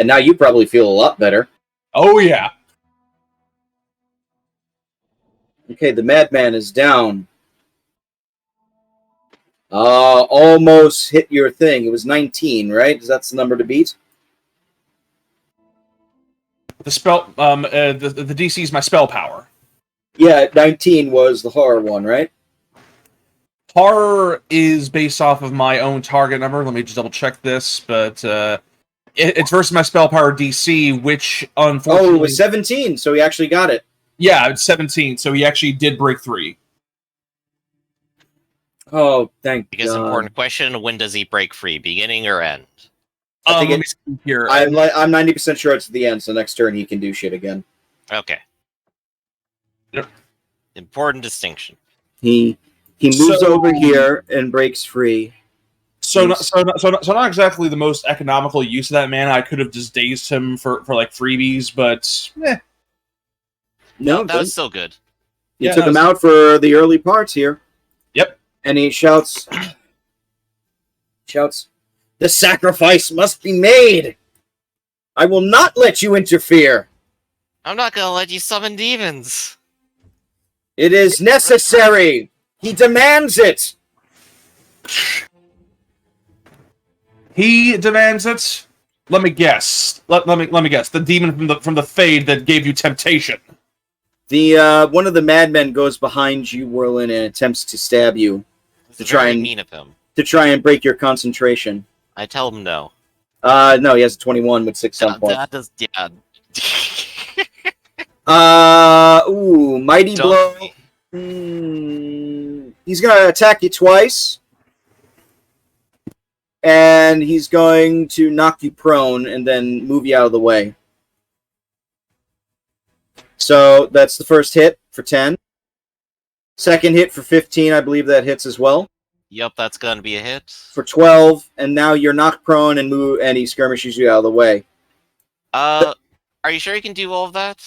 And now you probably feel a lot better. Oh, yeah. Okay, the madman is down. Almost hit your thing. It was 19, right? That's the number to beat? The spell, the DC is my spell power. Yeah, 19 was the horror one, right? Horror is based off of my own target number. Let me just double check this, but it's versus my spell power DC, which unfortunately... Oh, it was 17, so he actually got it. Yeah, it's 17, so he actually did break 3. Oh, thank Because God. important question, when does he break free? Beginning or end? I think it's here. I'm 90% sure it's the end, so next turn he can do shit again. Okay. Yep. Important distinction. He moves over here and breaks free. So not exactly the most economical use of that mana. I could have just dazed him for like freebies, but No, that was still good. You took him out for the early parts here. Yep. And he shouts, "The sacrifice must be made! I will not let you interfere! I'm not gonna let you summon demons! It is necessary! He demands it!" He demands it. Let me guess. Let me guess. The demon from the Fade that gave you temptation. The one of the madmen goes behind you, Whirlin, and attempts to stab you. It's very mean of him. To try and break your concentration. I tell him no. No, he has a 21 with 6 sun points. That does, yeah. Mighty blow. He's gonna attack you twice. And he's going to knock you prone and then move you out of the way. So that's the first hit for 10. Second hit for 15, I believe that hits as well. Yep, that's gonna be a hit. For 12, and now you're knocked prone and move, and he skirmishes you out of the way. Are you sure you can do all of that?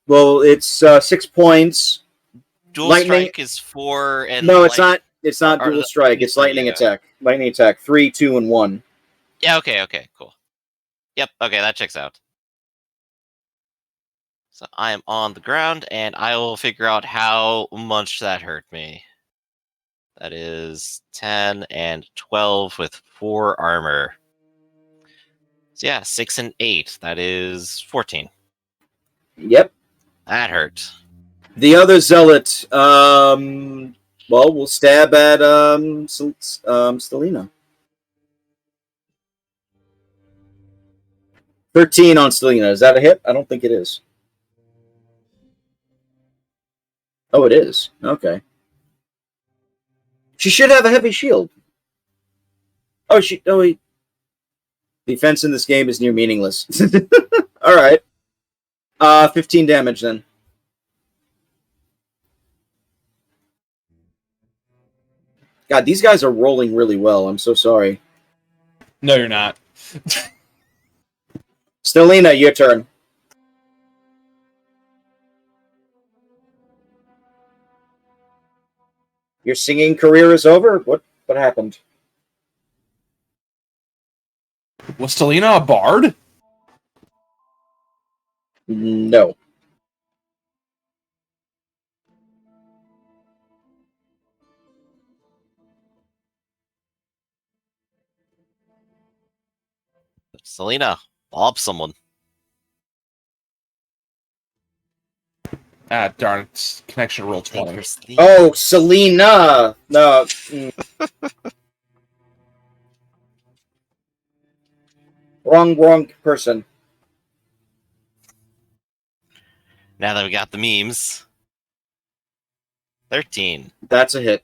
Well, it's 6 points. Dual lightning strike is 4, and no, it's not. It's not dual strike. It's lightning attack. Lightning attack. 3, 2, and 1. Yeah. Okay. Cool. Yep. Okay, that checks out. So I am on the ground, and I will figure out how much that hurt me. That is 10 and 12 with 4 armor. So yeah, 6 and 8. That is 14. Yep. That hurt. The other zealot, we'll stab at Stelina. 13 on Stelina. Is that a hit? I don't think it is. Oh, it is. Okay. She should have a heavy shield. Defense in this game is near meaningless. All right. 15 damage then. God, these guys are rolling really well. I'm so sorry. No, you're not. Stelina, your turn. Your singing career is over? What happened? Was Stelina a bard? No. Selena, bob someone. Ah, darn it. Connection roll 20. Oh, Selena! No. Wrong person. Now that we got the memes. 13. That's a hit.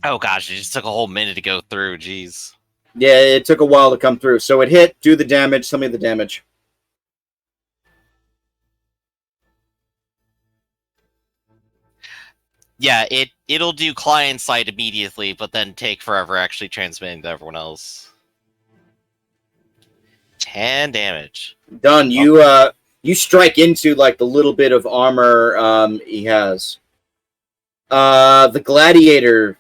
Oh gosh, it just took a whole minute to go through, jeez. Yeah, it took a while to come through. So it hit, do the damage, tell me the damage. Yeah, it'll do client side immediately, but then take forever actually transmitting to everyone else. 10 damage. Done. You strike into like the little bit of armor he has. The gladiator.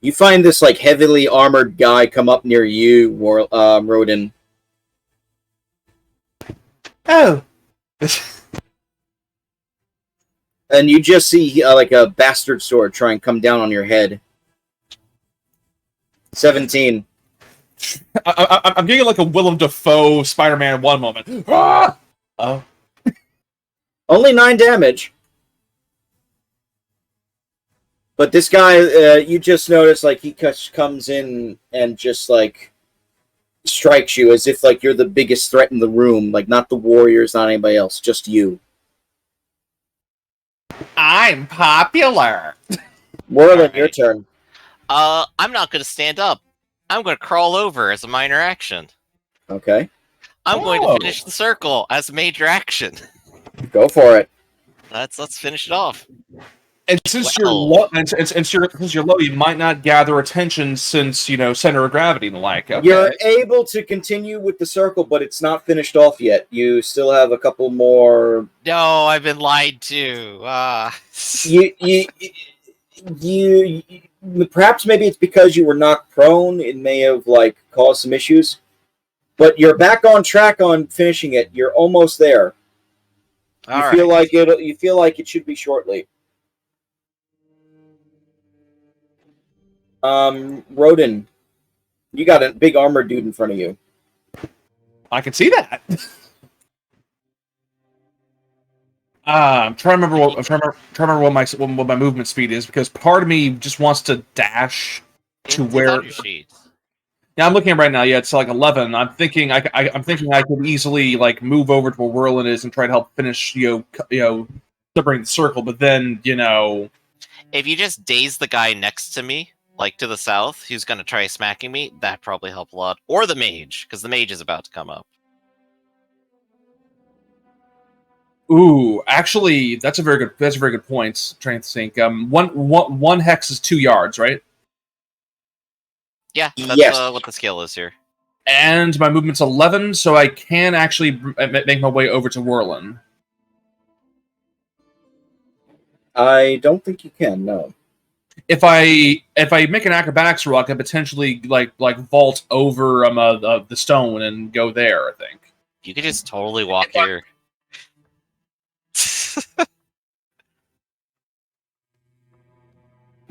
You find this like heavily armored guy come up near you, Rodin. Oh. And you just see like a bastard sword try and come down on your head. 17. I'm getting like a Willem Dafoe Spider-Man 1 moment. Ah! Oh. Only 9 damage. But this guy, you just notice, like, he comes in and just, like, strikes you as if, like, you're the biggest threat in the room. Like, not the warriors, not anybody else, just you. I'm popular. Whirling, your turn. I'm not going to stand up. I'm going to crawl over as a minor action. Okay. I'm going to finish the circle as a major action. Go for it. Let's finish it off. And since you're low, since you're low, you might not gather attention since center of gravity and the like. Okay. You're able to continue with the circle, but it's not finished off yet. You still have a couple more. No, I've been lied to. You perhaps maybe it's because you were knocked prone. It may have like caused some issues, but you're back on track on finishing it. You're almost there. You feel like it. You feel like it should be shortly. Rodin, you got a big armored dude in front of you. I can see that. I'm trying to remember what my movement speed is, because part of me just wants to dash to where. Yeah, I'm looking at it right now. Yeah, it's like 11. I'm thinking I could easily like move over to where Whirlin is and try to help finish separating the circle. But then if you just daze the guy next to me, like to the south, who's going to try smacking me, that probably help a lot. Or the mage, because the mage is about to come up. Ooh, actually, that's a very good point. I'm trying to think. One hex is 2 yards, right? Yeah, that's what the skill is here. And my movement's 11, so I can actually make my way over to Whirlin. I don't think you can. No. If I make an acrobatics roll, I can potentially like vault over the stone and go there. I think you could just totally walk here.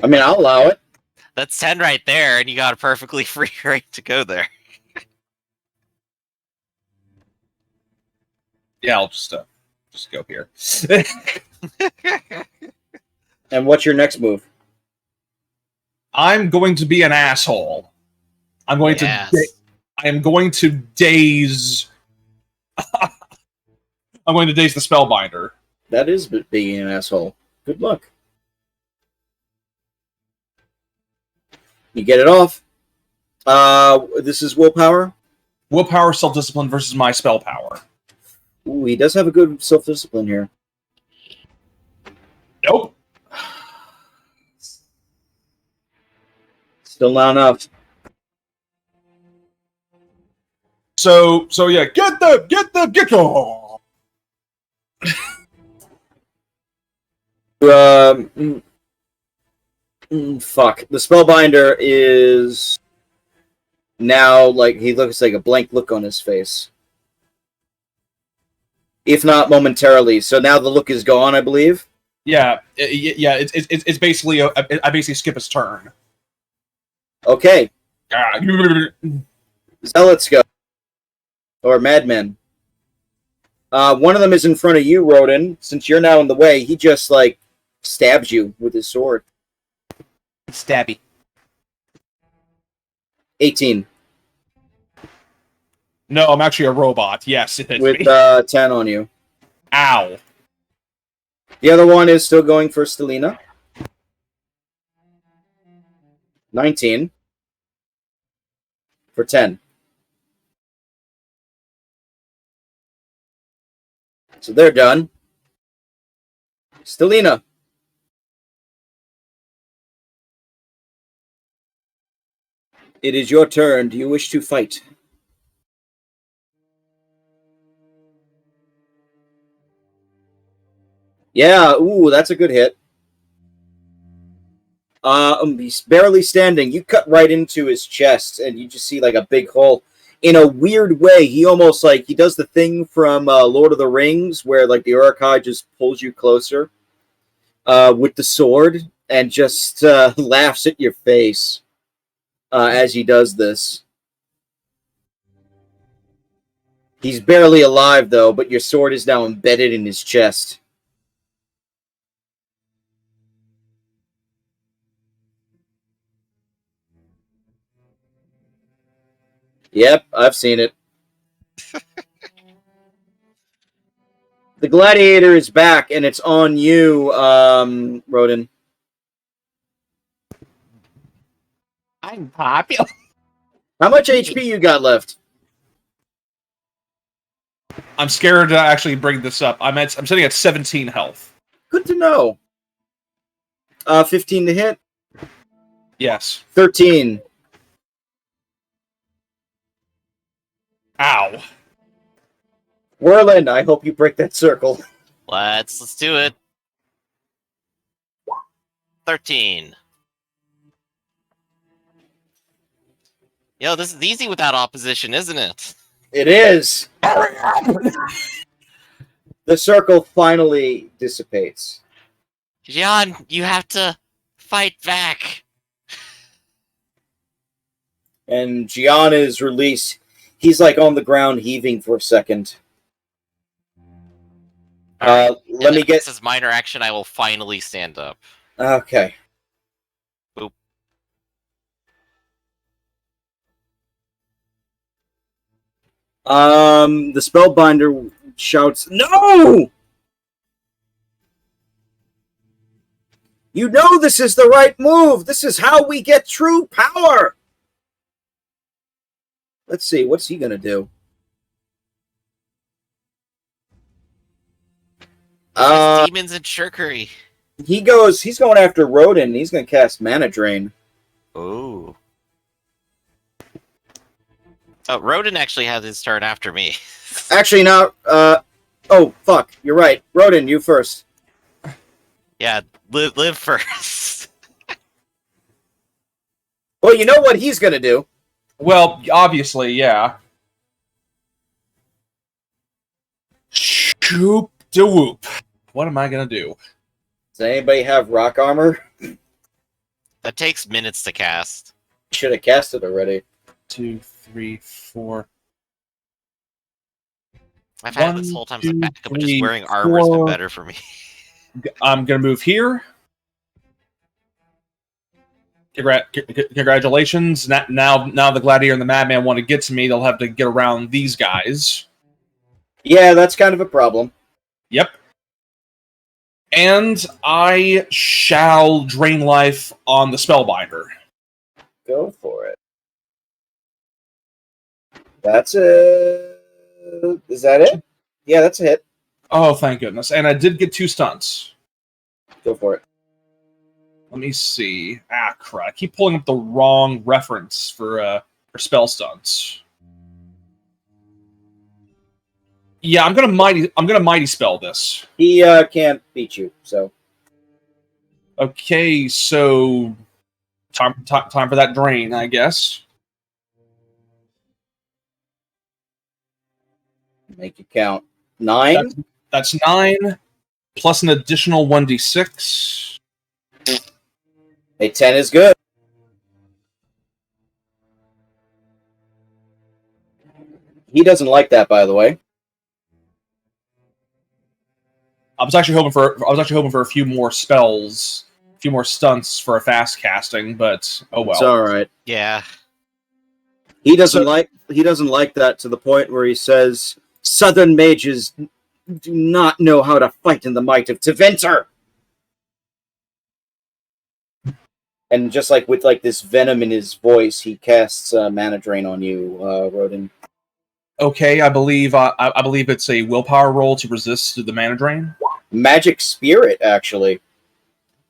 I mean, I'll allow it. That's 10 right there, and you got a perfectly free right to go there. Yeah, I'll just go here. And what's your next move? I'm going to be an asshole. I'm going to daze. I'm going to daze the spellbinder. That is being an asshole. Good luck. You get it off. This is willpower. Willpower, self-discipline versus my spell power. Ooh, he does have a good self-discipline here. Nope. Still not enough. So yeah, get go. Fuck. The spellbinder is now like he looks like a blank look on his face, if not momentarily. So now the look is gone, I believe. Yeah. It's basically I basically skip his turn. Okay. Zealots go. Or madmen. One of them is in front of you, Rodin. Since you're now in the way, he just, like, stabs you with his sword. Stabby. 18. No, I'm actually a robot. Yes, it is with me. 10 on you. Ow. The other one is still going for Stelina. 19. For 10. So they're done. Stelina. It is your turn. Do you wish to fight? Yeah, ooh, that's a good hit. He's barely standing. You cut right into his chest, and you just see like a big hole. In a weird way, he almost like he does the thing from Lord of the Rings, where like the Uruk-hai just pulls you closer with the sword and just laughs at your face as he does this. He's barely alive though, but your sword is now embedded in his chest. Yep, I've seen it. The gladiator is back, and it's on you, Rodin. I'm popular. How much HP you got left? I'm scared to actually bring this up. I'm sitting at 17 health. Good to know. 15 to hit? Yes. 13. Ow. Whirlin, I hope you break that circle. Let's do it. 13. Yo, this is easy without opposition, isn't it? It is. The circle finally dissipates. Gian, you have to fight back. And Gian is released. He's like on the ground heaving for a second. Let me get... This is minor action. I will finally stand up. Okay. Boop. The spellbinder shouts, "No! You know this is the right move! This is how we get true power!" Let's see, what's he gonna do? Demons and shirkery. He's going after Rodin. He's gonna cast Mana Drain. Ooh. Oh, Rodin actually has his turn after me. Actually, no. Oh, fuck. You're right. Rodin, you first. Yeah, live first. Well, you know what he's gonna do. Well, obviously, yeah. Shoop de whoop. What am I gonna do? Does anybody have rock armor? That takes minutes to cast. Should have cast it already. 2, 3, 4. I've had it this whole time as a backup, but just wearing armor has been better for me. I'm gonna move here. Congratulations. Now the Gladiator and the Madman want to get to me. They'll have to get around these guys. Yeah, that's kind of a problem. Yep. And I shall drain life on the Spellbinder. Go for it. That's a... Is that it? Yeah, that's a hit. Oh, thank goodness. And I did get 2 stunts. Go for it. Let me see. Ah, crap. I keep pulling up the wrong reference for spell stunts. Yeah, I'm gonna mighty spell this. He can't beat you, so. Okay, so time for that drain, I guess. Make it count. 9? That's 9 plus an additional 1d6. A 10 is good. He doesn't like that, by the way. I was actually hoping for a few more spells, a few more stunts for a fast casting, but oh well. It's all right. Yeah. He doesn't like that to the point where he says, "Southern mages do not know how to fight in the might of Tevinter." And just like with like this venom in his voice, he casts Mana Drain on you, Rodin. Okay, I believe it's a willpower roll to resist the Mana Drain. Magic Spirit, actually.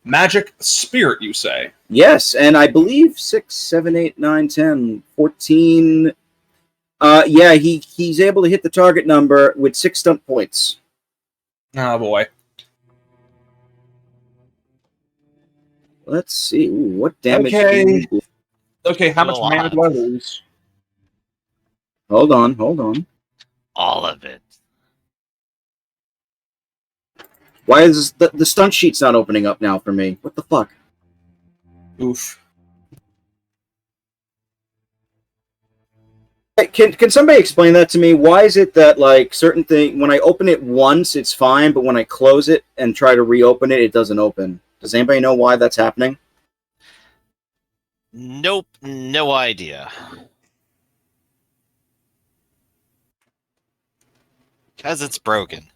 Magic Spirit, you say? Yes, and I believe 6, 7, 8, 9, 10, 14. Yeah, he's able to hit the target number with 6 stunt points. Oh boy. Let's see. Ooh, what damage? Okay. Okay, how A much lot. mana do I lose? Hold on. All of it. Why is the stunt sheet's not opening up now for me? What the fuck? Oof. Hey, can somebody explain that to me? Why is it that like certain thing when I open it once it's fine, but when I close it and try to reopen it, it doesn't open? Does anybody know why that's happening? Nope, no idea. Because it's broken.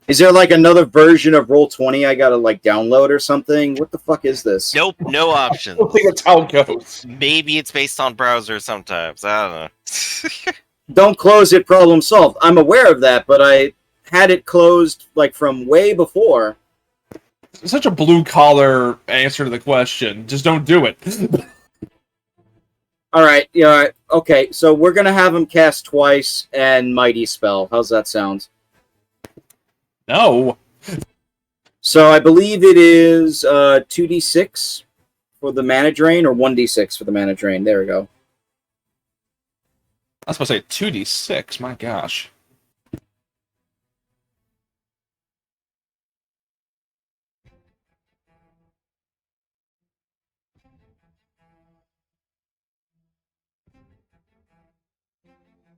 Is there like another version of Roll20 I gotta like download or something? What the fuck is this? Nope, no options. I think that's how it goes. Maybe it's based on browser sometimes. I don't know. Don't close it, problem solved. I'm aware of that, but I had it closed like from way before. Such a blue collar answer to the question. Just don't do it. All right, yeah, okay. So we're gonna have him cast twice and Mighty Spell. How's that sound? No. So I believe it is 2d6 for the mana drain, or 1d6 for the mana drain. There we go. I was supposed to say 2d6. My gosh.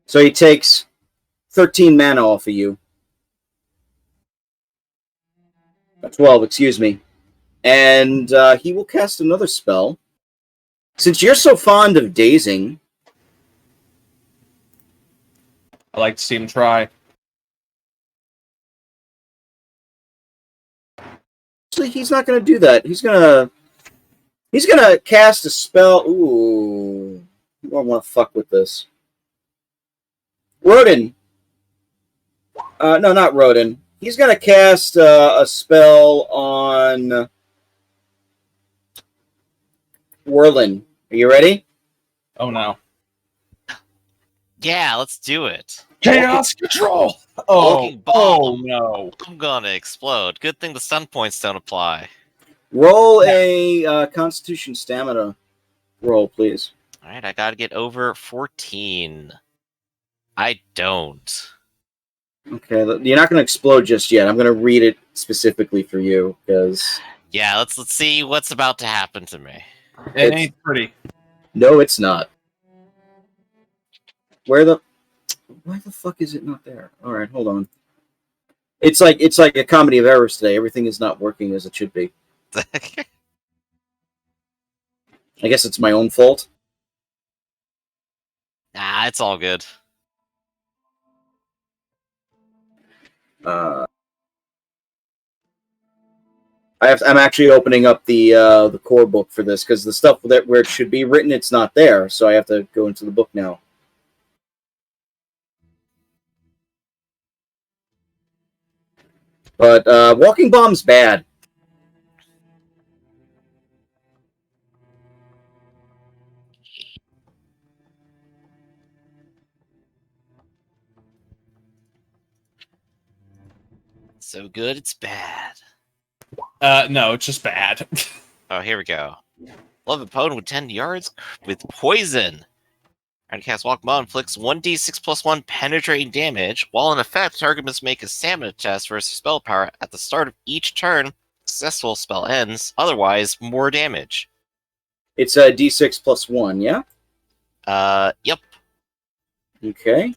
So he takes 13 mana off of you. 12, excuse me. And he will cast another spell. Since you're so fond of dazing... I like to see him try. Actually, he's not going to do that. He's gonna cast a spell... Ooh. You don't want to fuck with this. Rodin. No, not Rodin. He's going to cast a spell on Whirlin. Are you ready? Oh no. Yeah, let's do it. Chaos control! Oh, Walking ball. no. I'm gonna explode. Good thing the stun points don't apply. Roll a Constitution Stamina roll, please. Alright, I gotta get over 14. I don't. Okay, you're not going to explode just yet. I'm going to read it specifically for you, because... Yeah, let's see what's about to happen to me. It ain't pretty. No, it's not. Why the fuck is it not there? Alright, hold on. It's like a comedy of errors today. Everything is not working as it should be. I guess it's my own fault. Nah, it's all good. I'm actually opening up the core book for this, because the stuff that where it should be written, it's not there, so I have to go into the book now. But Walking Bomb's bad. So good, it's bad. No, it's just bad. Oh, here we go. Love opponent with 10 yards with poison. And cast Walk Bomb inflicts 1d6 plus 1 penetrating damage. While in effect, target must make a stamina test versus spell power at the start of each turn. Successful spell ends. Otherwise, more damage. It's a d6 plus 1, yeah? Yep. Okay.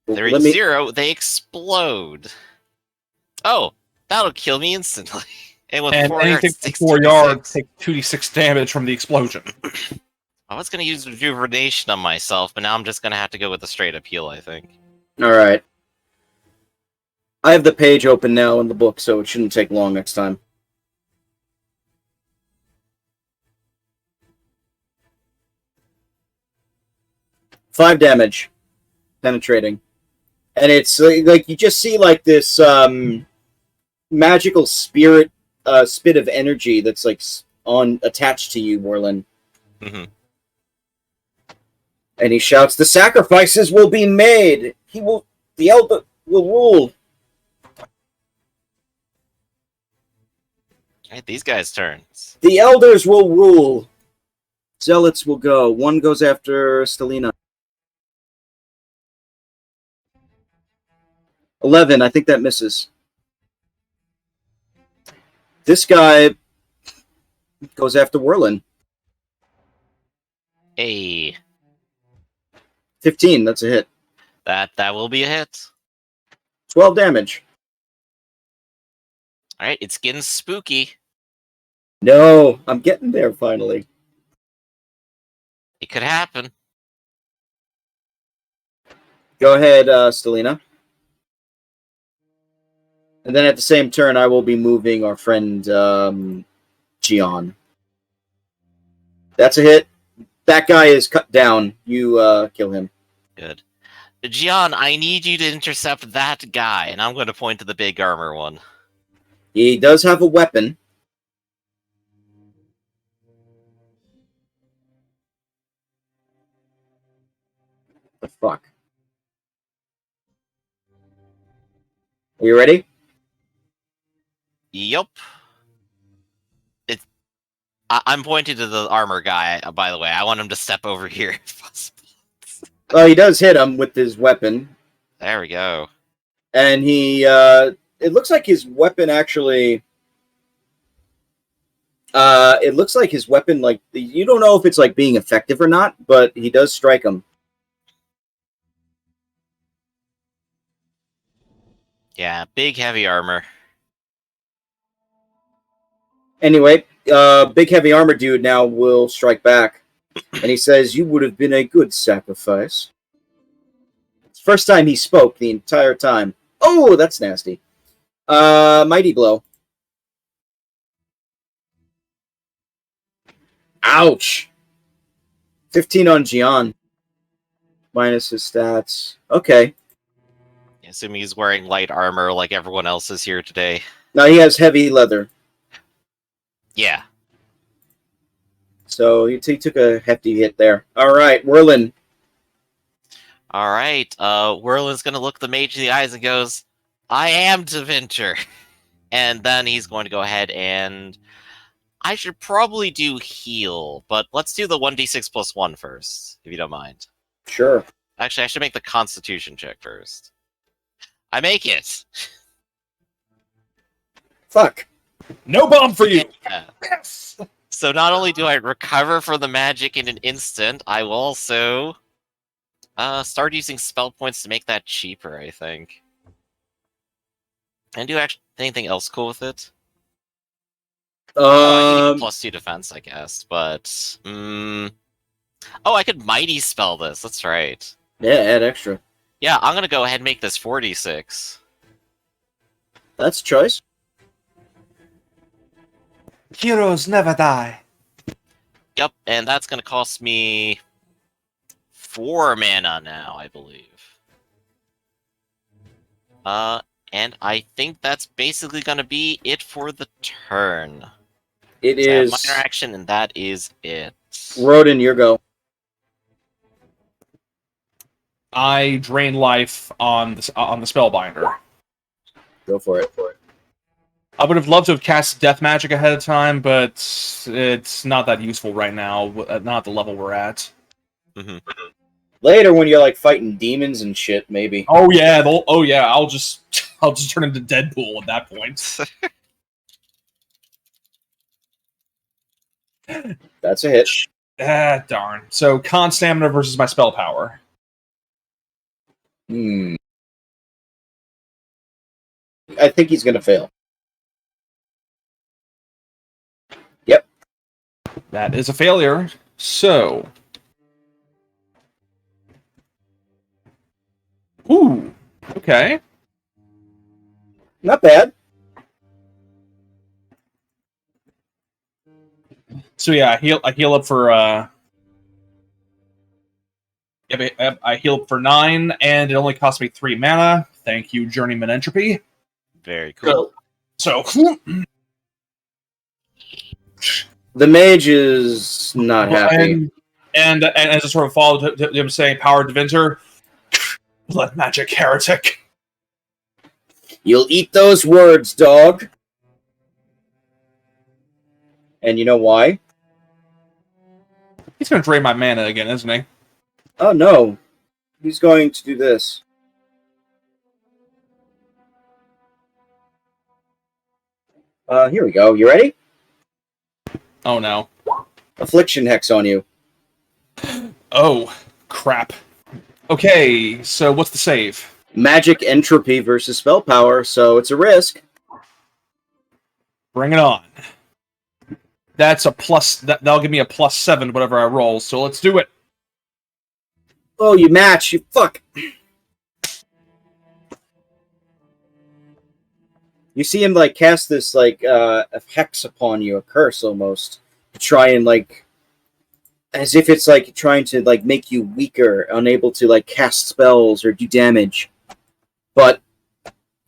They're at 0, they explode. Oh, that'll kill me instantly. And with And 4 anything yards, from 4 yards take 2d6 damage from the explosion. I was going to use Rejuvenation on myself, but now I'm just going to have to go with a straight up heal, I think. Alright. I have the page open now in the book, so it shouldn't take long next time. Five damage. Penetrating. And it's like you just see like this magical spirit spit of energy that's like attached to you, Morlin. Mm-hmm. And he shouts, "The sacrifices will be made. The Elder will rule." Alright, these guys' turns. The elders will rule. Zealots will go. One goes after Stelina. 11. I think that misses. This guy goes after Whirlin. Hey, 15. That's a hit. that will be a hit. 12 damage. Alright, it's getting spooky. No, I'm getting there finally. It could happen. Go ahead, Stelina. And then at the same turn, I will be moving our friend Gian. That's a hit. That guy is cut down. You kill him. Good. Gian, I need you to intercept that guy, and I'm going to point to the big armor one. He does have a weapon. The fuck? Are you ready? Yup. I'm pointing to the armor guy, by the way. I want him to step over here if possible. Oh, he does hit him with his weapon. There we go. And he, it looks like his weapon actually, it looks like his weapon, like, you don't know if it's, like, being effective or not, but he does strike him. Yeah, big heavy armor. Anyway, big heavy armor dude now will strike back. And he says, "You would have been a good sacrifice." It's the first time he spoke the entire time. Oh, that's nasty. Mighty blow. Ouch. 15 on Gian. Minus his stats. Okay. Assuming he's wearing light armor like everyone else is here today. Now he has heavy leather. Yeah. So he took a hefty hit there. All right, Whirlin. All right. Whirlin's going to look the mage in the eyes and goes, "I am Devinter." And then he's going to go ahead and... I should probably do heal, but let's do the 1d6 plus 1 first, if you don't mind. Sure. Actually, I should make the constitution check first. I make it! Fuck. No bomb for you. Yeah. Yes. So not only do I recover from the magic in an instant, I will also start using spell points to make that cheaper, I think. And do anything else cool with it? I could +2 defense, I guess, but... oh, I could mighty spell this, that's right. Yeah, add extra. Yeah, I'm gonna go ahead and make this 46. That's a choice. Heroes never die. Yep, and that's gonna cost me 4 mana now, I believe. And I think that's basically gonna be it for the turn. It So I have is... minor action, and that is it. Rodin, your go. I drain life on the spellbinder. Go for it. I would have loved to have cast death magic ahead of time, but it's not that useful right now. Not at the level we're at. Mm-hmm. Later, when you're like fighting demons and shit, maybe. Oh yeah, I'll just turn into Deadpool at that point. That's a hit. Ah, darn. So con stamina versus my spell power. I think he's gonna fail. Yep. That is a failure. So. Ooh. Okay. Not bad. So yeah, I heal up for I heal up for 9, and it only cost me 3 mana. Thank you, Journeyman Entropy. Very cool. So The mage is not happy. And as a sort of follow to him saying, "Power Devinter, blood magic heretic." You'll eat those words, dog. And you know why? He's going to drain my mana again, isn't he? Oh, no. He's going to do this. Here we go. You ready? Oh, no. Affliction Hex on you. Oh, crap. Okay, so what's the save? Magic entropy versus spell power, so it's a risk. Bring it on. That's a plus. That'll give me a +7 whatever I roll, so let's do it. Oh, you match. You fuck. You see him, like, cast this, like, a hex upon you, a curse almost, to try and, like, as if it's, like, trying to, like, make you weaker, unable to, like, cast spells or do damage. But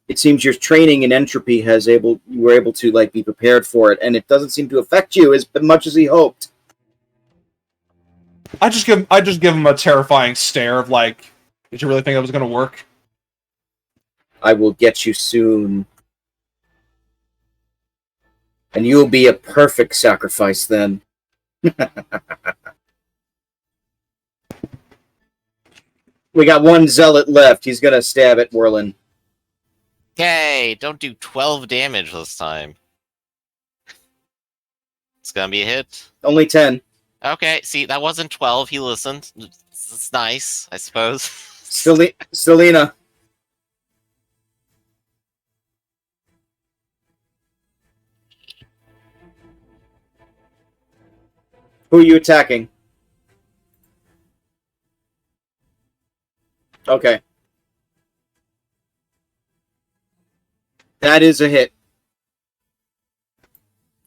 it seems your training in entropy you were able to, like, be prepared for it, and it doesn't seem to affect you as much as he hoped. I just give him a terrifying stare of, like, did you really think that was going to work? I will get you soon. And you'll be a perfect sacrifice then. We got one zealot left. He's gonna stab at Whirlin. Okay, don't do 12 damage this time. It's gonna be a hit. Only 10. Okay, see, that wasn't 12. He listened. It's nice, I suppose. Selena. Who are you attacking? Okay. That is a hit.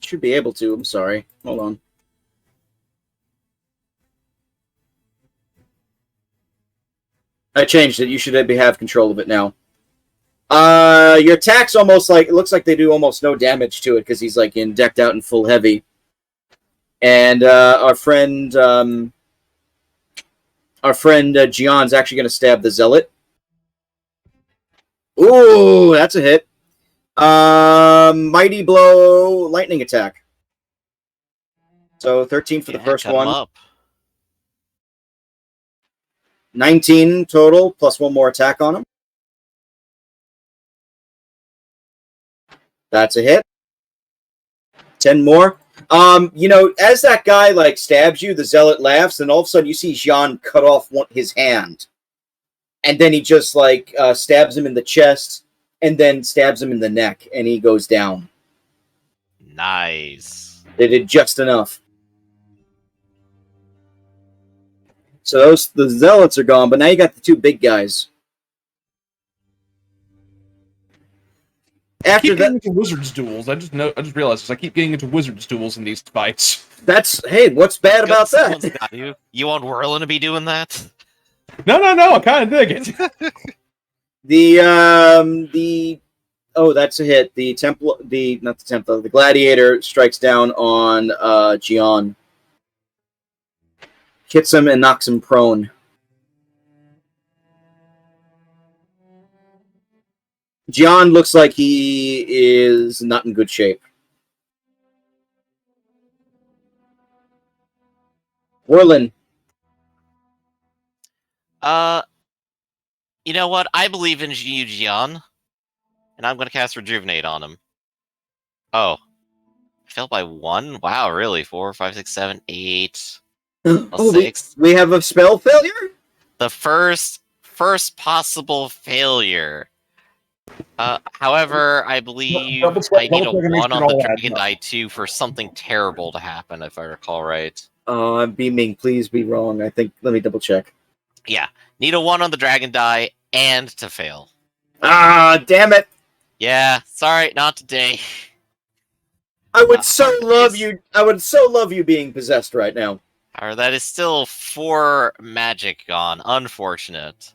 Should be able to. I'm sorry. Hold on. I changed it. You should have control of it now. Your attack's almost like... It looks like they do almost no damage to it because he's like decked out in full heavy. And our friend Gion's actually going to stab the zealot. Ooh, that's a hit. Mighty blow, lightning attack. So 13 for the first one. Up. 19 total, plus one more attack on him. That's a hit. 10 more. As that guy, like, stabs you, the zealot laughs, and all of a sudden you see Gian cut off his hand. And then he just, like, stabs him in the chest, and then stabs him in the neck, and he goes down. Nice. They did just enough. So the zealots are gone, but now you got the two big guys. I keep getting into wizards duels. I just realized this. I keep getting into wizards duels in these fights. Hey, what's bad about that? Got you. You want Whirlin to be doing that? No. I kind of dig it. That's a hit. The gladiator strikes down on Gian. Hits him and knocks him prone. Gian looks like he is not in good shape. Whirlin. You know what? I believe in you, Gian. And I'm going to cast Rejuvenate on him. Oh. I failed by 1? Wow, really? 4, 5, 6, 7, 8... Oh, 6. We have a spell failure? The first possible failure. However, I believe I need a 1 on the Dragon Die 2 for something terrible to happen, if I recall right. I'm beaming. Please be wrong. I think. Let me double check. Yeah. Need a 1 on the Dragon Die and to fail. Ah, damn it. Yeah. Sorry, not today. I would so love you being possessed right now. However, that is still 4 magic gone. Unfortunate.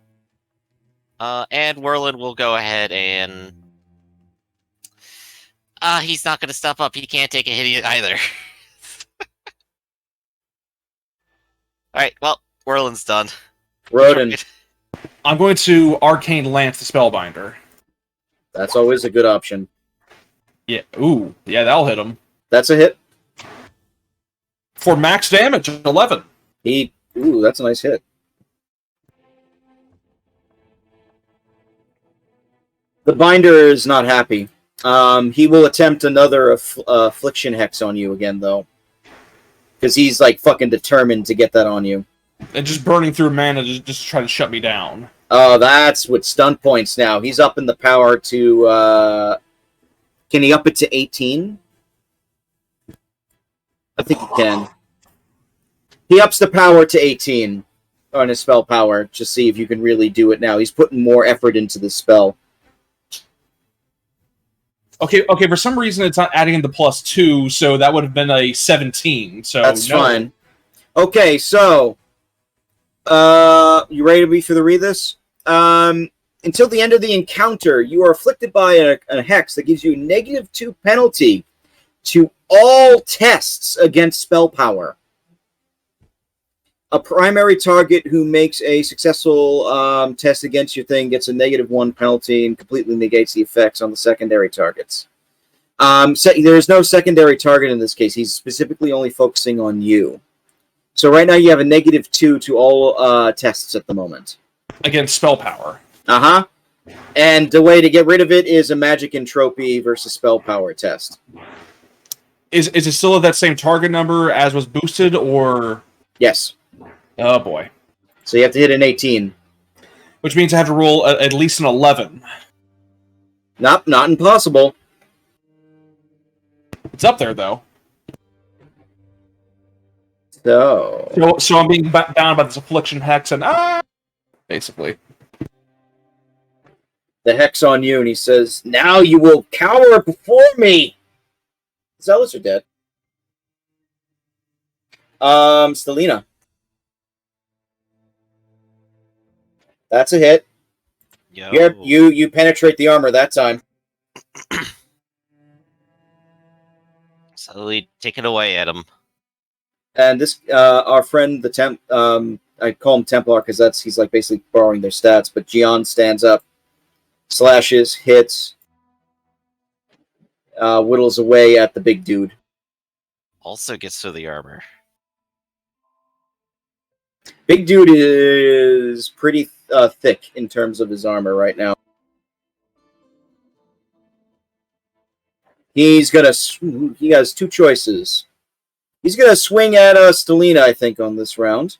And Whirlin will go ahead and... he's not going to step up. He can't take a hit either. Alright, well, Whirlin's done. Rodin. I'm going to Arcane Lance the Spellbinder. That's always a good option. Yeah, ooh. Yeah, that'll hit him. That's a hit. For max damage, 11. Ooh, that's a nice hit. The binder is not happy. He will attempt another affliction hex on you again, though. Because he's, like, fucking determined to get that on you. And just burning through mana just to try to shut me down. Oh, that's with stun points now. He's up in the power to... Can he up it to 18? I think he can. He ups the power to 18 on his spell power to see if you can really do it now. He's putting more effort into the spell. Okay, for some reason it's not adding in the +2, so that would have been a 17. So that's no. fine. Okay, so you ready to read this? Until the end of the encounter, you are afflicted by a hex that gives you -2 penalty to all tests against spell power. A primary target who makes a successful test against your thing gets a -1 penalty and completely negates the effects on the secondary targets. There is no secondary target in this case. He's specifically only focusing on you. So right now you have a -2 to all tests at the moment. Against spell power. Uh-huh. And the way to get rid of it is a magic entropy versus spell power test. Is it still at that same target number as was boosted, or... Yes. Oh, boy. So you have to hit an 18. Which means I have to roll at least an 11. Not impossible. It's up there, though. So I'm being bound by this affliction hex, and basically. The hex on you, and he says, "Now you will cower before me." Zealots are dead. Stelina. That's a hit. Yo. You penetrate the armor that time. Slowly taking away at him. And this, our friend, the I call him Templar because he's like basically borrowing their stats. But Gian stands up, slashes, hits, whittles away at the big dude. Also gets through the armor. Big dude is pretty thick in terms of his armor right now. He has two choices. He's gonna swing at Stelina, I think, on this round.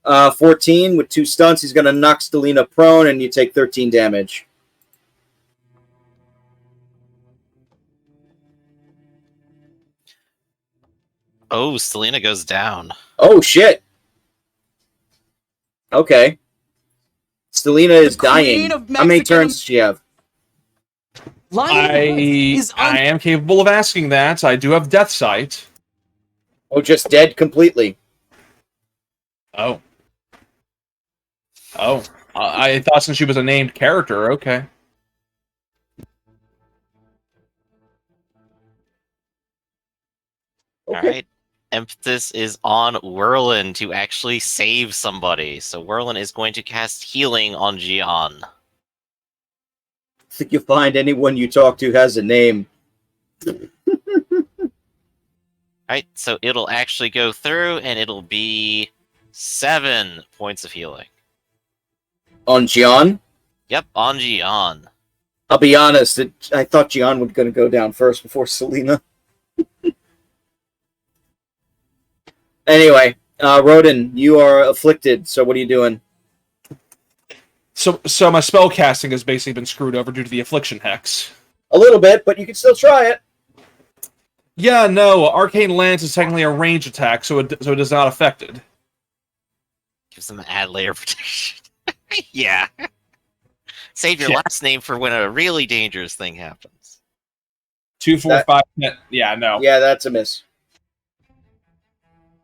14 with 2 stunts. He's gonna knock Stelina prone, and you take 13 damage. Oh, Stelina goes down. Oh shit! Okay. Stelina is dying. How many turns does she have? I am capable of asking that. I do have Death Sight. Oh, just dead completely. Oh. I thought since she was a named character, okay. Alright. Emphasis is on Whirlin to actually save somebody. So Whirlin is going to cast healing on Gian. I think you'll find anyone you talk to has a name. Alright, so it'll actually go through, and it'll be 7 points of healing. On Gian? Yep, on Gian. I'll be honest, I thought Gian was going to go down first before Stelina. Anyway, Rodin, you are afflicted, so what are you doing? So my spell casting has basically been screwed over due to the affliction hex. A little bit, but you can still try it. Yeah, no, Arcane Lance is technically a range attack, so it is not affected. Gives them an add layer protection. Yeah. Save your last name for when a really dangerous thing happens. 2, 4, 5, 10. Yeah, no. Yeah, that's a miss.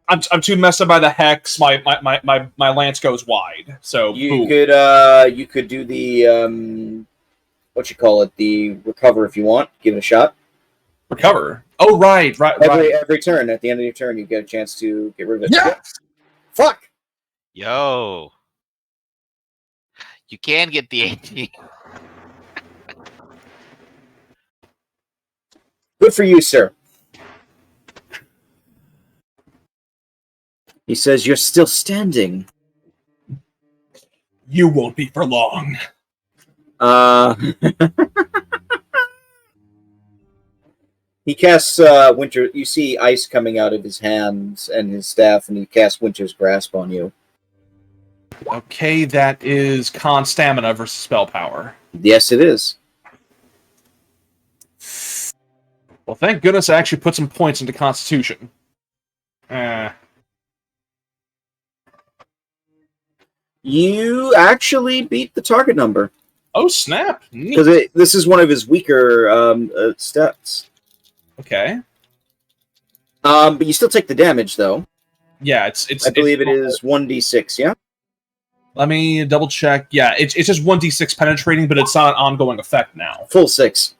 I'm too messed up by the hex. My lance goes wide. So you could do the what you call it, the recover if you want. Give it a shot. Recover. Oh right. Every turn, at the end of your turn, you get a chance to get rid of it. Yeah. Fuck. Yo. You can get the 18. Good for you, sir. He says, "You're still standing." You won't be for long. He casts Winter. You see ice coming out of his hands and his staff, and he casts Winter's Grasp on you. Okay, that is con stamina versus spell power. Yes, it is. Well, thank goodness I actually put some points into Constitution. You actually beat the target number. Oh, snap. Because this is one of his weaker stats. Okay. But you still take the damage, though. Yeah, it's. I believe it is 1d6, yeah? Let me double check. Yeah, it's just 1d6 penetrating, but it's not an ongoing effect now. Full 6.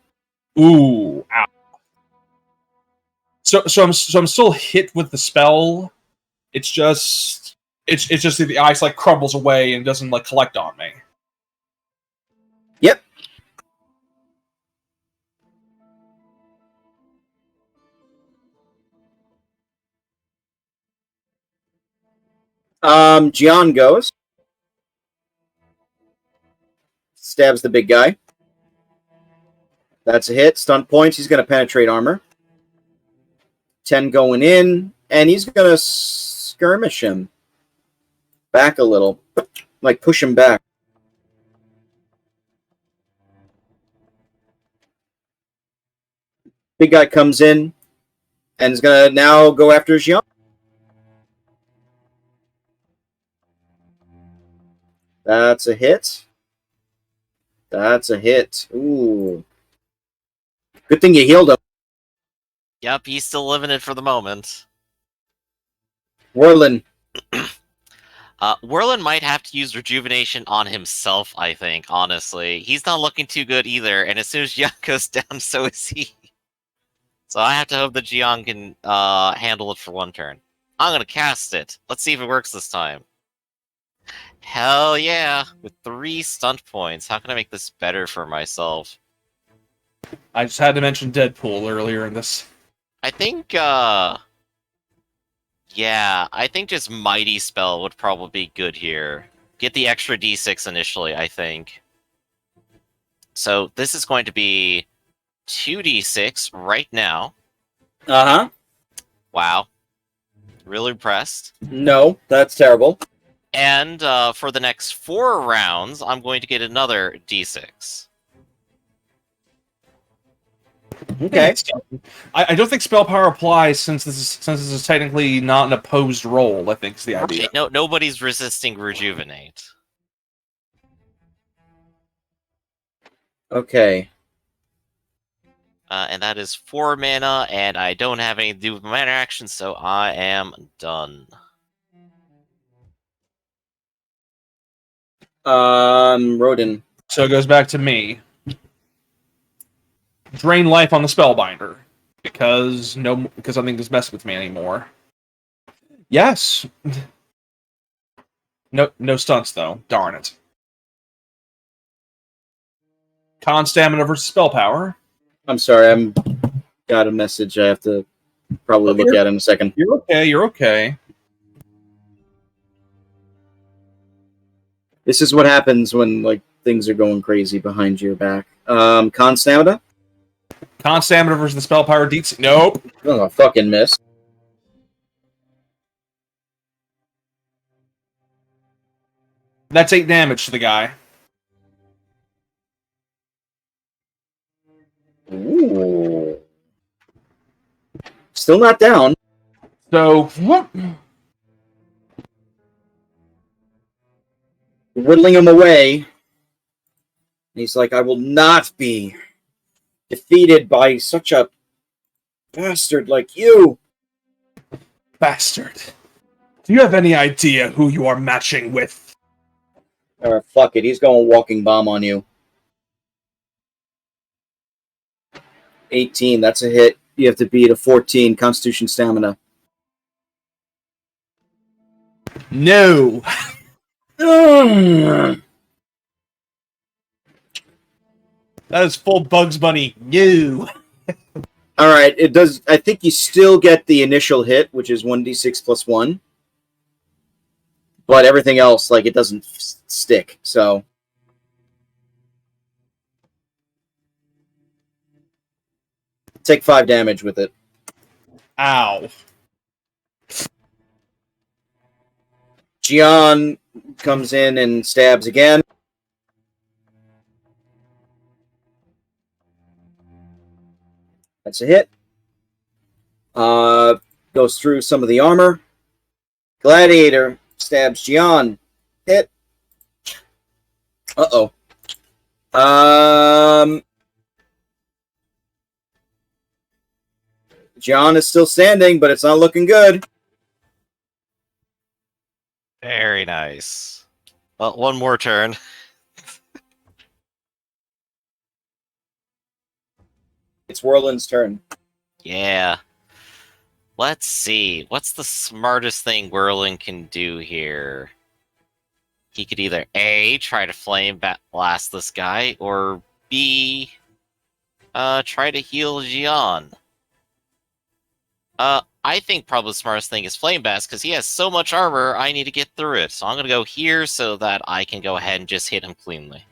Ooh, ow. So I'm still hit with the spell. It's just that the ice like crumbles away and doesn't like collect on me. Yep. Gian goes. Stabs the big guy. That's a hit. Stunt points. He's going to penetrate armor. 10 going in. And he's going to skirmish him. Back a little. Like, push him back. Big guy comes in. And is going to now go after Gian. That's a hit. That's a hit. Ooh. Good thing you healed him. Yep, he's still living it for the moment. Whirlin. Whirlin might have to use Rejuvenation on himself, I think, honestly. He's not looking too good either, and as soon as Gian goes down, so is he. So I have to hope that Gian can handle it for one turn. I'm going to cast it. Let's see if it works this time. Hell yeah! With 3 stunt points. How can I make this better for myself? I just had to mention Deadpool earlier in this. I think, yeah, I think just Mighty Spell would probably be good here. Get the extra d6 initially, I think. So this is going to be 2d6 right now. Uh-huh. Wow. Really impressed. No, that's terrible. And for the next 4 rounds, I'm going to get another d6. Okay. I don't think spell power applies since this is technically not an opposed roll. I think is the idea. Okay, nobody's resisting Rejuvenate. Okay. And that is 4 mana, and I don't have any to do with my mana action, so I am done. Rodin. So it goes back to me. Drain life on the Spellbinder. Because nothing is messing with me anymore. Yes. No stunts though. Darn it. Con stamina versus spell power. I'm sorry, I'm got a message I have to probably look at in a second. You're okay. This is what happens when like things are going crazy behind your back. Con stamina? Con stamina versus the spell power DC. Nope. Oh, fucking miss. That's 8 damage to the guy. Ooh. Still not down. So what? Whittling him away. And he's like, I will not be defeated by such a bastard like you. Bastard. Do you have any idea who you are matching with? Fuck it, he's going walking bomb on you. 18, that's a hit. You have to beat a 14 Constitution stamina. No. That is full Bugs Bunny. No. Alright, it does. I think you still get the initial hit, which is 1d6 plus 1. but everything else, like, it doesn't stick. So take 5 damage with it. Ow. Gian comes in and stabs again. That's a hit. Goes through some of the armor. Gladiator stabs Gian. Hit. Uh-oh. Gian is still standing, but it's not looking good. Very nice. Well, one more turn. It's Whirlin's turn. Yeah. Let's see. What's the smartest thing Whirlin can do here? He could either A, try to flame blast this guy, or B, try to heal Gian. I think probably the smartest thing is flame blast, because he has so much armor, I need to get through it. So I'm going to go here so that I can go ahead and just hit him cleanly.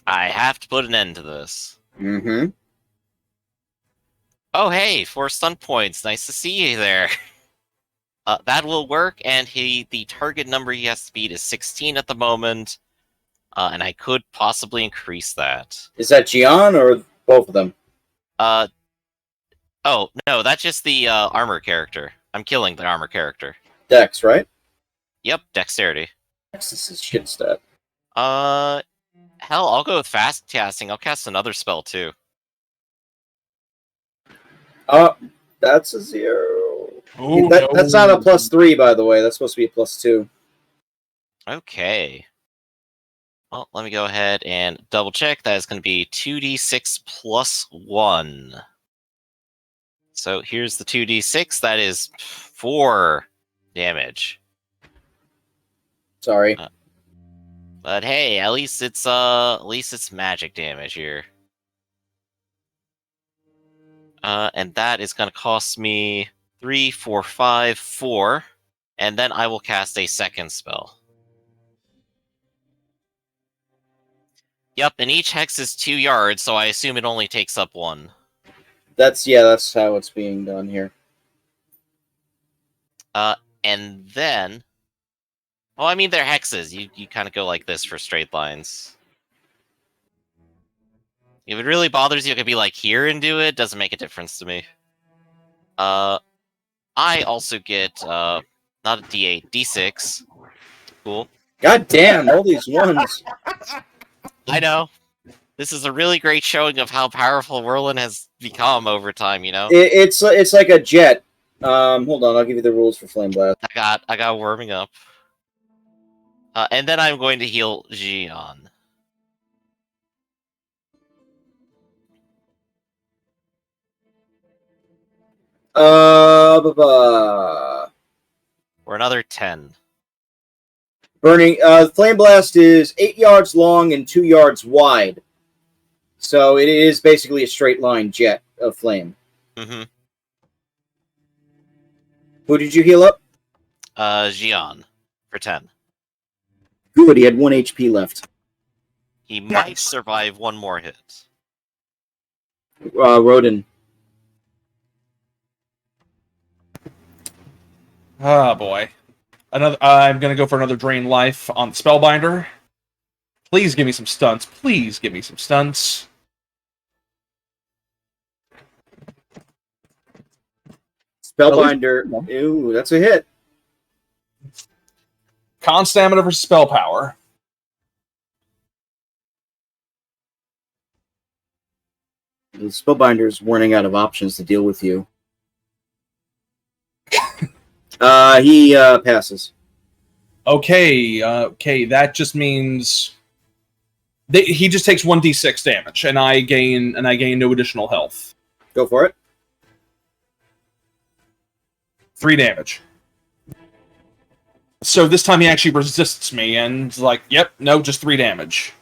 I have to put an end to this. Mm-hmm. Oh, hey, 4 stun points. Nice to see you there. That will work, and the target number he has to beat is 16 at the moment, and I could possibly increase that. Is that Gian or both of them? Oh, no, that's just the armor character. I'm killing the armor character. Dex, right? Yep, dexterity. Dex is his shit stat. Hell, I'll go with fast casting. I'll cast another spell, too. That's a 0. Ooh, That's not a +3, by the way. That's supposed to be a +2. Okay. Well, let me go ahead and double check. That is going to be 2d6 plus 1. So here's the 2d6. That is 4 damage. Sorry. But hey, at least it's magic damage here. And that is going to cost me 3, 4, 5, 4, and then I will cast a second spell. Yep, and each hex is 2 yards, so I assume it only takes up 1. That's how it's being done here. And then... Well, I mean, they're hexes. You kind of go like this for straight lines. If it really bothers you, it could be like here and do it. Doesn't make a difference to me. I also get, not a D8, D6. Cool. God damn, all these ones. I know. This is a really great showing of how powerful Whirlin has become over time, you know? It's like a jet. Hold on, I'll give you the rules for Flame Blast. I got warming up. And then I'm going to heal Gian. For another 10. Burning, Flame Blast is 8 yards long and 2 yards wide. So it is basically a straight line jet of flame. Mm-hmm. Who did you heal up? Gian. For 10. Good, he had 1 HP left. He might survive one more hit. Rodin. Oh boy. I'm gonna go for another drain life on Spellbinder. Please give me some stunts. Please give me some stunts. Spellbinder. Ooh, that's a hit. Con stamina versus spell power. The Spellbinder's running out of options to deal with you. He passes. Okay, that just means he just takes 1d6 damage, and I gain no additional health. Go for it. 3 damage. So this time he actually resists me, and like, yep, no, just 3 damage.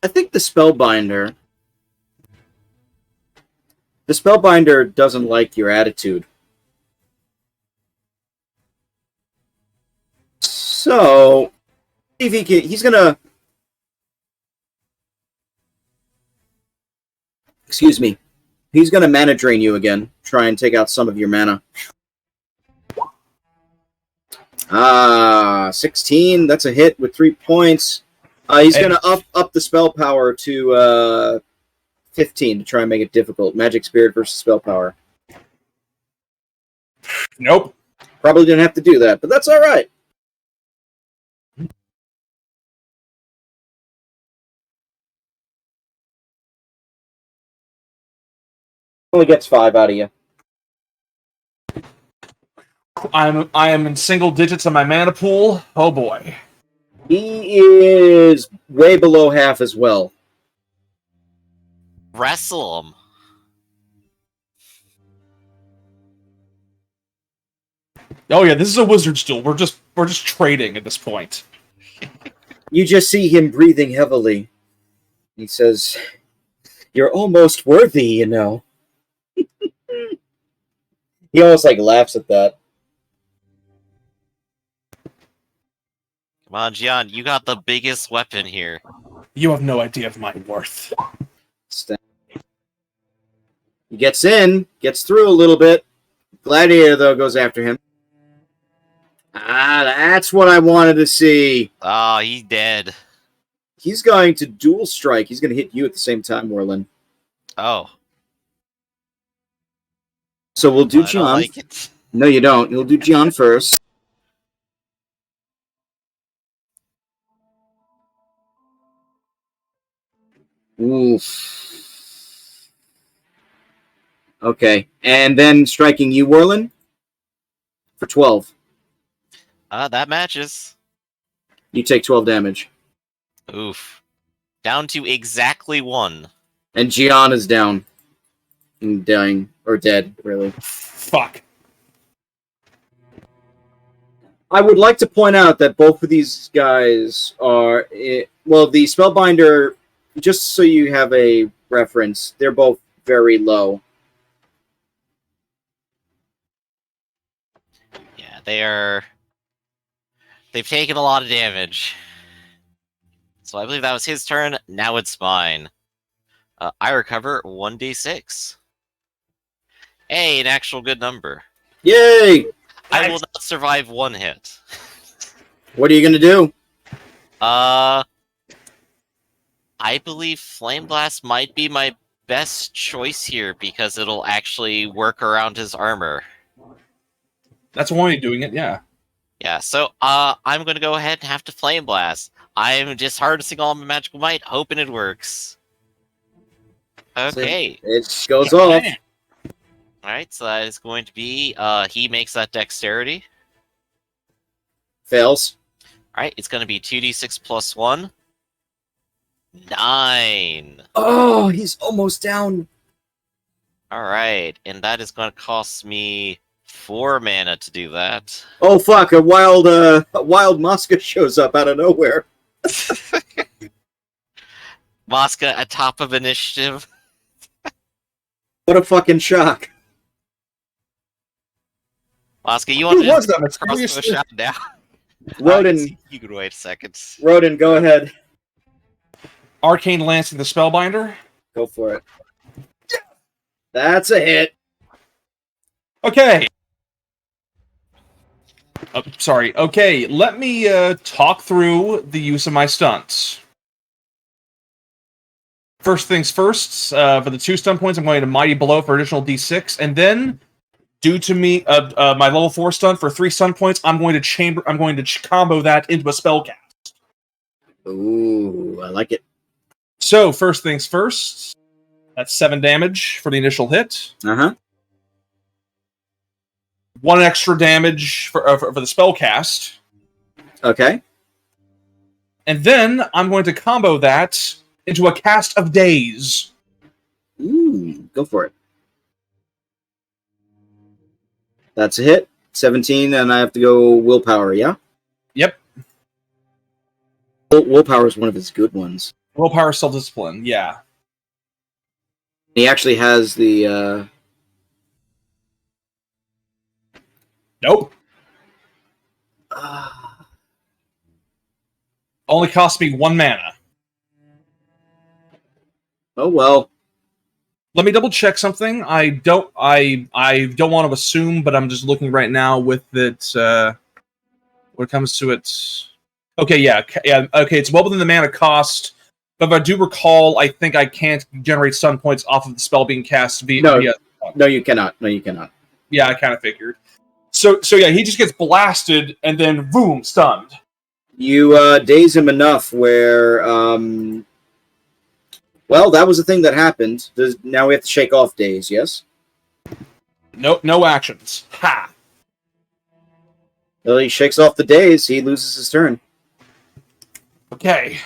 I think the Spellbinder doesn't like your attitude. So, if he can, he's gonna. Excuse me. He's gonna mana drain you again. Try and take out some of your mana. 16. That's a hit with 3 points. He's gonna up the spell power to 15 to try and make it difficult. Magic Spirit versus spell power. Nope. Probably didn't have to do that, but that's all right. Only gets 5 out of you. I am in single digits on my mana pool. Oh boy. He is way below half as well. Wrestle him. Oh yeah, this is a wizard's duel. We're just trading at this point. You just see him breathing heavily. He says, "You're almost worthy, you know." He almost laughs at that. Come on, Gian, you got the biggest weapon here. You have no idea of my worth. He gets in, gets through a little bit. Gladiator, though, goes after him. That's what I wanted to see. Oh, he's dead. He's going to dual strike. He's going to hit you at the same time, Warlin. Oh. So we'll do Gian. Like it. No, you don't. You'll do Gian first. Oof. Okay. And then striking you, Warlin, for 12. That matches. You take 12 damage. Oof. Down to exactly 1. And Gian is down. And dying. Or dead, really. Fuck. I would like to point out that both of these guys are... Well, the Spellbinder, just so you have a reference, they're both very low. Yeah, they are... They've taken a lot of damage. So I believe that was his turn. Now it's mine. I recover 1d6. Hey, an actual good number. Yay! I will not survive 1 hit. What are you going to do? I believe Flame Blast might be my best choice here because it'll actually work around his armor. That's one way of doing it, yeah. Yeah, so I'm going to go ahead and have to Flame Blast. I'm just harnessing all my magical might, hoping it works. Okay. It goes off. Alright, so that is going to be, he makes that dexterity. Fails. Alright, it's going to be 2d6 plus 1. 9. Oh, he's almost down. Alright, and that is going to cost me 4 mana to do that. Oh, fuck, a wild Mosca shows up out of nowhere. Mosca atop of initiative. What a fucking shock. Mosca, you want Who to was that just cross mysterious- the shot now? Rodin, You can wait a second. Rodin, go ahead. Arcane Lance in the Spellbinder. Go for it. That's a hit. Okay. Sorry. Okay, let me talk through the use of my stunts. First things first, for the 2 stun points, I'm going to Mighty Blow for additional d6, and then, due to me, my level 4 stun for 3 stun points, I'm going to combo that into a spell cast. Ooh, I like it. So, first things first, that's 7 damage for the initial hit. Uh-huh. 1 extra damage for the spell cast. Okay. And then I'm going to combo that into a cast of days. Ooh, go for it. That's a hit. 17, and I have to go willpower, yeah? Yep. Willpower is one of his good ones. Willpower, self-discipline, yeah. He actually has the, Nope. Only cost me 1 mana. Oh well. Let me double check something. I don't want to assume, but I'm just looking right now with it. When it comes to it, okay, yeah, okay. It's well within the mana cost, but if I do recall, I think I can't generate stun points off of the spell being cast via. No, you cannot. No, you cannot. Yeah, I kind of figured. So yeah, he just gets blasted and then boom, stunned. You daze him enough where well, that was the thing that happened. Now we have to shake off daze, yes? No actions. Ha! Well, he shakes off the daze, he loses his turn. Okay.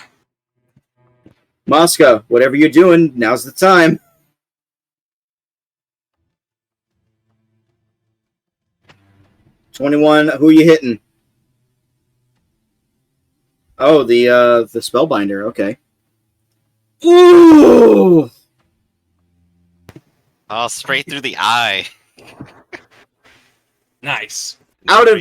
Mosca, whatever you're doing, now's the time. $21, who you hitting? Oh, the Spellbinder, okay. Ooh! Oh, straight through the eye. Nice. Out of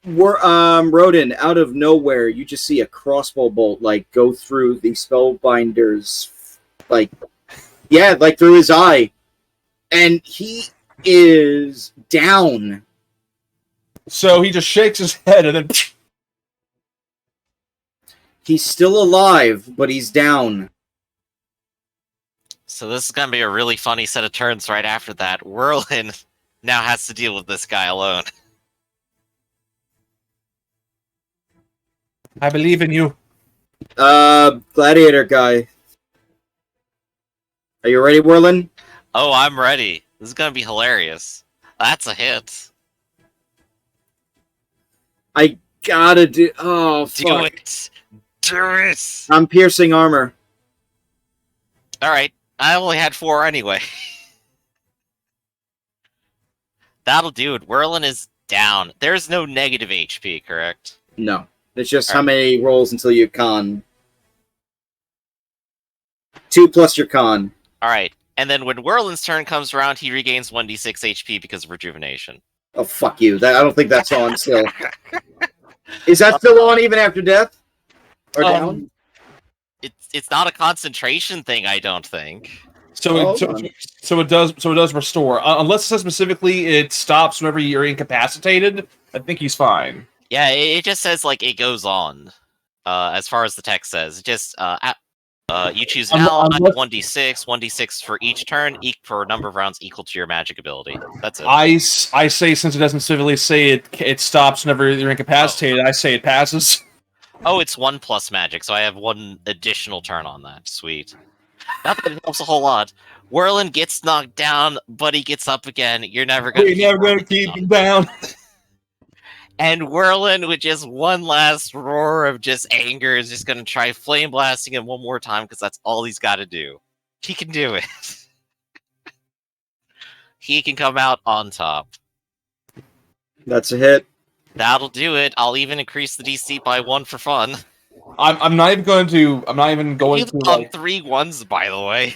Rodin, out of nowhere, you just see a crossbow bolt go through the Spellbinder's through his eye. And he is down. So he just shakes his head and then He's still alive, but he's down. So this is going to be a really funny set of turns right after that. Whirlin now has to deal with this guy alone. I believe in you. Gladiator guy. Are you ready, Whirlin? Oh, I'm ready. This is going to be hilarious. That's a hit. I gotta do... Oh, fuck. Do it. Do it. I'm piercing armor. Alright. I only had 4 anyway. That'll do it. Whirlin is down. There's no negative HP, correct? No. It's just how many rolls until you con. 2 plus your con. Alright. And then when Whirlin's turn comes around, he regains 1d6 HP because of rejuvenation. Oh, fuck you. I don't think that's on still. Is that still on even after death? Or down? It's not a concentration thing, I don't think. So it does restore. Unless it says specifically it stops whenever you're incapacitated, I think he's fine. Yeah, it just says it goes on. As far as the text says, it just you choose an ally, 1d6 for each turn, for a number of rounds equal to your magic ability. That's it. I say, since it doesn't specifically say it stops whenever you're incapacitated, I say it passes. Oh, it's 1+ magic, so I have 1 additional turn on that. Sweet. Not that it helps a whole lot. Whirlin gets knocked down, but he gets up again. You're never gonna keep him down. And Whirlin, with just one last roar of just anger, is just gonna try flame blasting him one more time because that's all he's got to do. He can do it. He can come out on top. That's a hit. That'll do it. I'll even increase the DC by 1 for fun. I'm not even going to. I'm not even going to. On 3 1s, by the way.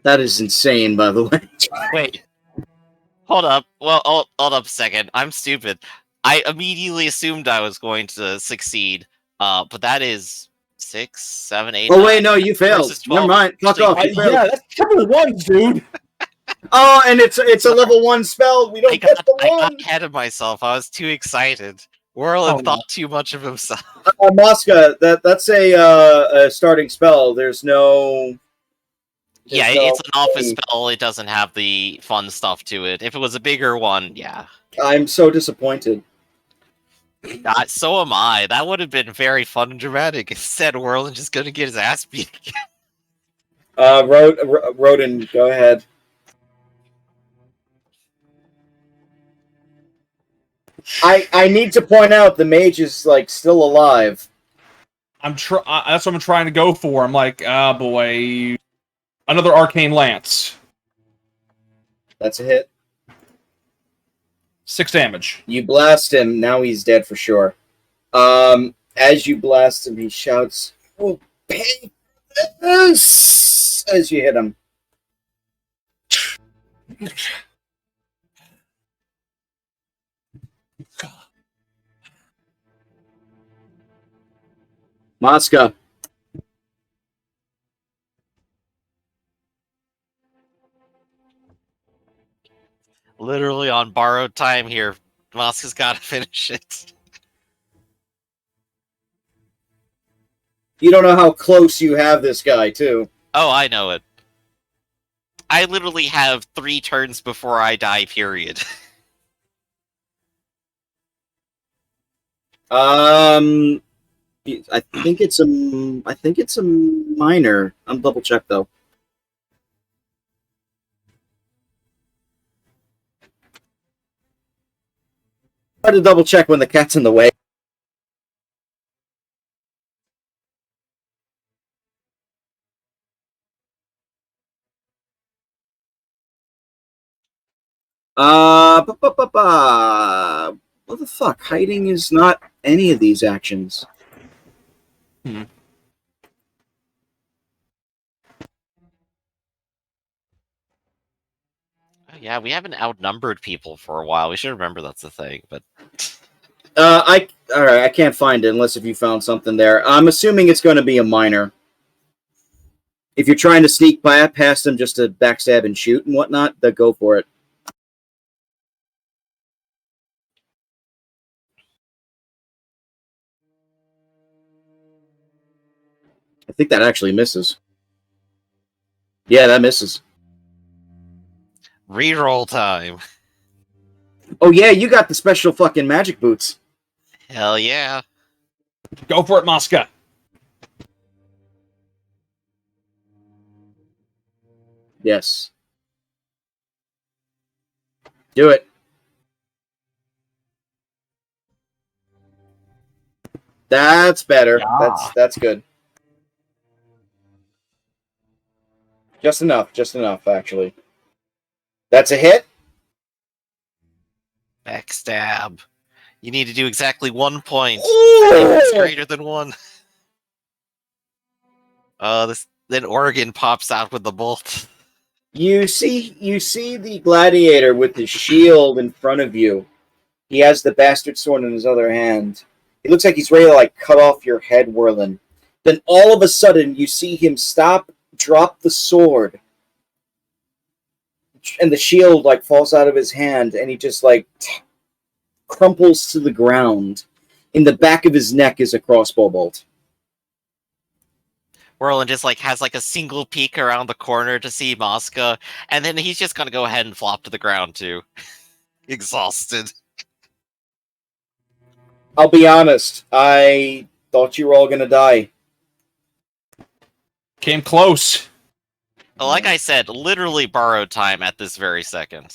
That is insane, by the way. Wait. Hold up. Well, hold up a second. I'm stupid. I immediately assumed I was going to succeed. But that is 6, 7, 8. Oh wait, no, you failed. Never mind. Fuck off. Yeah, that's triple 1s, dude. Oh, and it's a level 1 spell. We don't get the 1. I got ahead of myself. I was too excited. Whirlin thought too much of himself. Mosca, that's a starting spell. There's no. Yeah, it's an office spell. It doesn't have the fun stuff to it. If it was a bigger one, yeah. I'm so disappointed. So am I. That would have been very fun and dramatic. Instead, Whirlin just gonna get his ass beat again. Rodin, go ahead. I need to point out the mage is still alive. That's what I'm trying to go for. I'm like, ah, boy, another arcane lance. That's a hit. 6 damage. You blast him. Now he's dead for sure. As you blast him, he shouts, "Oh, pay this!" as you hit him. Mosca. Literally on borrowed time here. Moska's gotta finish it. You don't know how close you have this guy, too. Oh, I know it. I literally have 3 turns before I die, period. I think it's a minor. I'm double check though. Hard to double check when the cat's in the way. What the fuck? Hiding is not any of these actions. Hmm. Yeah, we haven't outnumbered people for a while. We should remember that's a thing, but... Alright, I can't find it unless if you found something there. I'm assuming it's going to be a minor. If you're trying to sneak past them just to backstab and shoot and whatnot, then go for it. I think that actually misses. Yeah, that misses. Reroll time. Oh yeah, you got the special fucking magic boots. Hell yeah. Go for it, Mosca. Yes. Do it. That's better. Yeah. That's good. Just enough, actually. That's a hit. Backstab. You need to do exactly 1 point. Ooh! It's greater than 1. Then Oregon pops out with the bolt. You see the gladiator with his shield in front of you. He has the bastard sword in his other hand. It looks like he's ready to like cut off your head, Whirlin. Then all of a sudden, you see him stop, drop the sword, and the shield like falls out of his hand, and he just like crumples to the ground. In the back of his neck is a crossbow bolt. Whirlin just like has like a single peek around the corner to see Mosca, and then he's just gonna go ahead and flop to the ground too. Exhausted. I'll be honest, I thought you were all gonna die. Came close. Like I said, literally borrowed time at this very second.